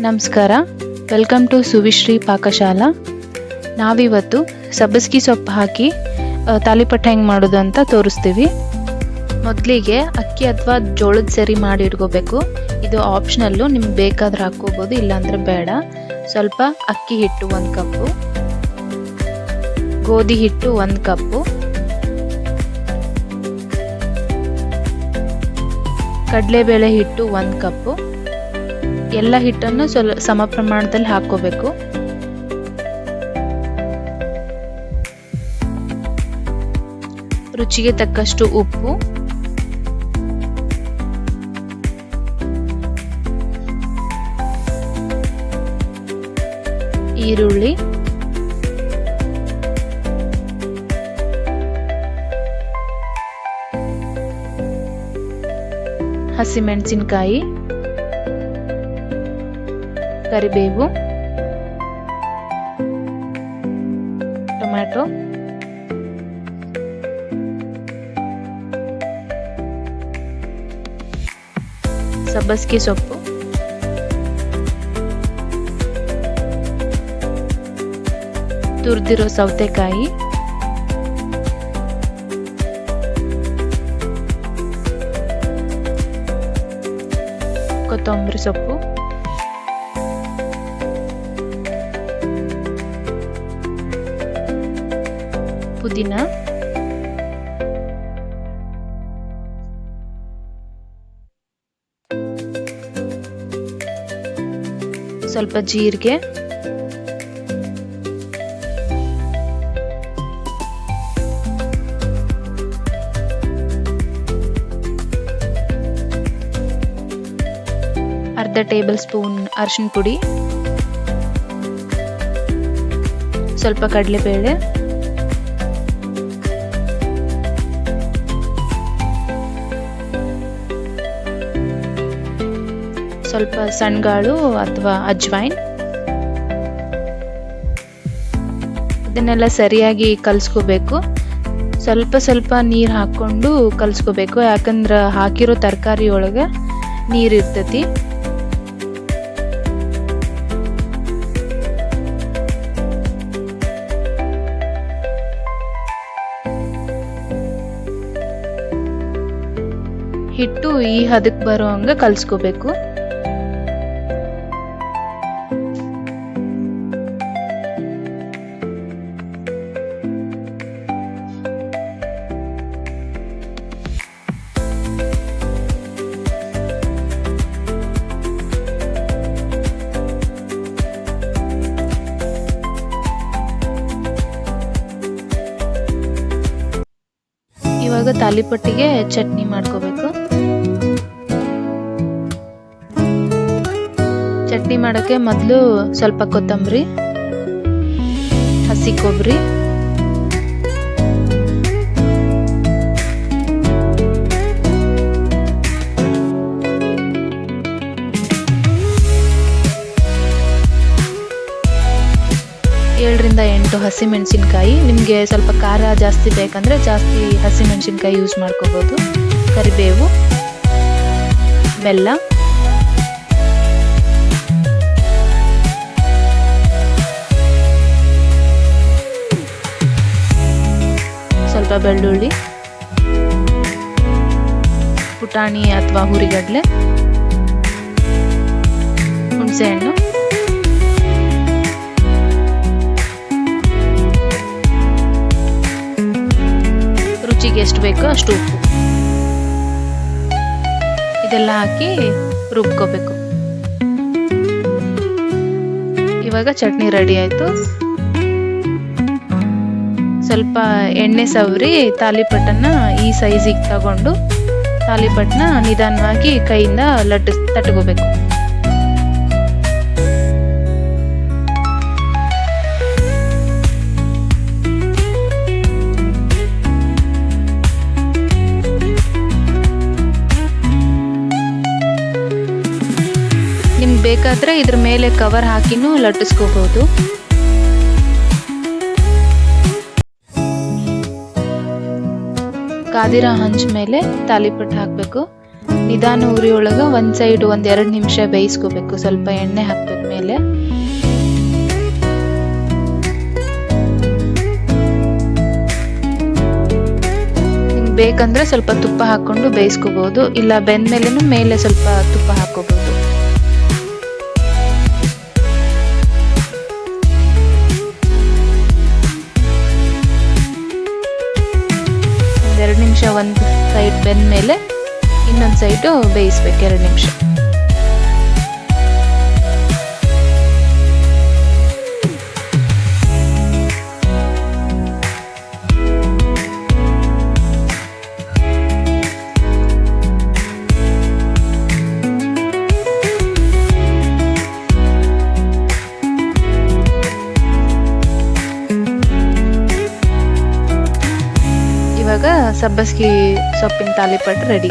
ನಮಸ್ಕಾರ, welcome to ಸುವಿಶ್ರೀ Pakashala. ನಾವಿವತ್ತು ಸಬ್ಬಸಿಗೆ ಸೊಪ್ಪು ಹಾಕಿ ತಾಲಿಪಟ್ಟು ಹೆಂಗೆ ಮಾಡೋದು ಅಂತ ತೋರಿಸ್ತೀವಿ. ಮೊದಲಿಗೆ ಅಕ್ಕಿ ಅಥವಾ ಜೋಳದ ಸರಿ ಮಾಡಿ ಇಟ್ಕೋಬೇಕು. ಇದು ಆಪ್ಷನಲ್ಲು, ನಿಮ್ಗೆ ಬೇಕಾದ್ರೆ ಹಾಕ್ಕೋಬೋದು, ಇಲ್ಲಾಂದ್ರೆ ಬೇಡ. ಸ್ವಲ್ಪ ಅಕ್ಕಿ ಹಿಟ್ಟು 1 ಕಪ್ಪು, ಗೋಧಿ ಹಿಟ್ಟು 1 ಕಪ್ಪು, ಕಡಲೆಬೇಳೆ ಹಿಟ್ಟು 1 ಕಪ್ಪು. ಎಲ್ಲ ಹಿಟ್ಟನ್ನು ಸಮ ಪ್ರಮಾಣದಲ್ಲಿ ಹಾಕೋಬೇಕು. ರುಚಿಗೆ ತಕ್ಕಷ್ಟು ಉಪ್ಪು, ಈರುಳ್ಳಿ, ಹಸಿಮೆಣಸಿನಕಾಯಿ, ಕರಿಬೇವು, ಟೊಮ್ಯಾಟೊ, ಸಬ್ಬಸಿಗೆ ಸೊಪ್ಪು, ತುರಿದಿರೋ ಸೌತೆಕಾಯಿ, ಕೊತ್ತಂಬರಿ ಸೊಪ್ಪು, ಪುದೀನ, ಸ್ವಲ್ಪ ಜೀರಿಗೆ, ಅರ್ಧ ಟೇಬಲ್ ಸ್ಪೂನ್ ಅರಿಶಿನ ಪುಡಿ, ಸ್ವಲ್ಪ ಕಡಲೆಬೇಳೆ, ಸ್ವಲ್ಪ ಸಣ್ಣಗಾಳು ಅಥವಾ ಅಜ್ವೈನ್. ಇದನ್ನೆಲ್ಲ ಸರಿಯಾಗಿ ಕಲಿಸ್ಕೋಬೇಕು. ಸ್ವಲ್ಪ ನೀರು ಹಾಕ್ಕೊಂಡು ಕಲಿಸ್ಕೋಬೇಕು, ಯಾಕಂದ್ರೆ ಹಾಕಿರೋ ತರಕಾರಿ ಒಳಗೆ ನೀರು ಇರ್ತೈತಿ. ಹಿಟ್ಟು ಈ ಹದಕ್ಕೆ ಬರೋ ಹಂಗೆ ಕಲಿಸ್ಕೋಬೇಕು. ಇವಾಗ ತಾಲಿಪಟ್ಟಿಗೆ ಚಟ್ನಿ ಮಾಡ್ಕೋಬೇಕು. ಚಟ್ನಿ ಮಾಡೋಕ್ಕೆ ಮೊದಲು ಸ್ವಲ್ಪ ಕೊತ್ತಂಬರಿ, ಹಸಿ ಕೊಬ್ಬರಿ, ಏಳರಿಂದ 8 ಹಸಿಮೆಣಸಿನಕಾಯಿ. ನಿಮಗೆ ಸ್ವಲ್ಪ ಖಾರ ಜಾಸ್ತಿ ಬೇಕಂದ್ರೆ ಜಾಸ್ತಿ ಹಸಿಮೆಣಸಿನಕಾಯಿ ಯೂಸ್ ಮಾಡ್ಕೋಬೋದು. ಕರಿಬೇವು, ಬೆಲ್ಲ, ಸ್ವಲ್ಪ ಬೆಳ್ಳುಳ್ಳಿ, ಪುಟಾಣಿ ಅಥವಾ ಹುರಿಗಡಲೆ, ಹುಣಸೆಹಣ್ಣು, ರುಚಿಗೆ ಎಷ್ಟು ಬೇಕೋ ಅಷ್ಟು ಉಪ್ಪು, ಇದೆಲ್ಲ ಹಾಕಿ ರುಬ್ಕೋಬೇಕು. ಇವಾಗ ಚಟ್ನಿ ರೆಡಿ ಆಯ್ತು. ಸ್ವಲ್ಪ ಎಣ್ಣೆ ಸವರಿ ತಾಲಿಪಟ್ಟನ್ನ ಈ ಸೈಜಿಗೆ ತಗೊಂಡು ತಾಲಿಪಟ್ಟನ್ನ ನಿಧಾನವಾಗಿ ಕೈಯಿಂದ ತಟ್ಕೋಬೇಕು. ನಿಮ್ಗೆ ಬೇಕಾದ್ರೆ ಇದ್ರ ಮೇಲೆ ಕವರ್ ಹಾಕಿನೂ ಲಟ್ಟಿಸ್ಕೋಬಹುದು. ಕಾದಿರೋ ಹಂಚ ಮೇಲೆ ತಾಲಿಪಟ್ಟು ಹಾಕಬೇಕು. ನಿಧಾನ ಉರಿ ಒಳಗೆ ಒಂದು ಸೈಡ್ 1-2 ನಿಮಿಷ ಬೇಯಿಸ್ಕೋಬೇಕು. ಸ್ವಲ್ಪ ಎಣ್ಣೆ ಹಾಕ್ಬೇಕು ಮೇಲೆ. ನಿಮ್ಗೆ ಬೇಕಂದ್ರೆ ಸ್ವಲ್ಪ ತುಪ್ಪ ಹಾಕ್ಕೊಂಡು ಬೇಯಿಸ್ಕೋಬಹುದು, ಇಲ್ಲ ಬೆಂದ್ಮೇಲೆನೂ ಮೇಲೆ ಸ್ವಲ್ಪ ತುಪ್ಪ ಹಾಕೋಬಹುದು. 2 ನಿಮಿಷ ಒಂದು ಸೈಡ್ ಬೆಂದ್ಮೇಲೆ ಇನ್ನೊಂದು ಸೈಡು ಬೇಯಿಸ್ಬೇಕು 2 ನಿಮಿಷ. ಇವಾಗ ಸಬ್ಬಸ್ಗಿ ಸೊಪ್ಪಿನ ತಾಲಿಪಟ್ಟು ರೆಡಿ.